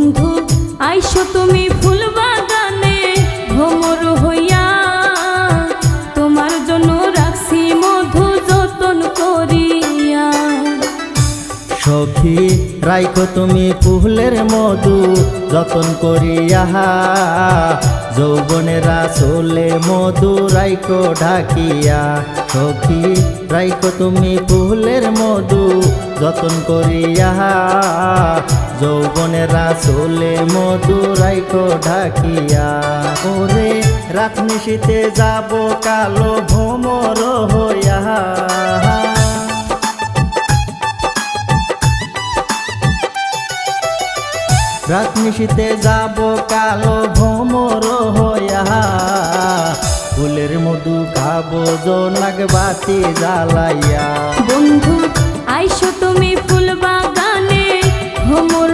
বন্ধু আইসো তুমি ফুল বাগানে ভ্রমর হইয়া, তোমার জন্য রাখছি মধু যতন করিয়া। সখী রাইখো তুমি ফুলের মধু যতন করিয়া, যৌবনের আসলে মধু রাইখো ঢাকিয়া। সখী রাইখো তুমি ফুলের মধু যতন করিয়া, যৌবনের আসলে মধু রাইখো ঢাকিয়া। ওরে রাত নিশীতে যাব কালো ভ্রমর হইয়া, রাত নিশীতে যাব কালো ভ্রমর হইয়া। ফুলের মধু খাবো জোনাক বাতি জ্বালাইয়া। বন্ধু আইসো তুমি ফুল বাগানে ভ্রমর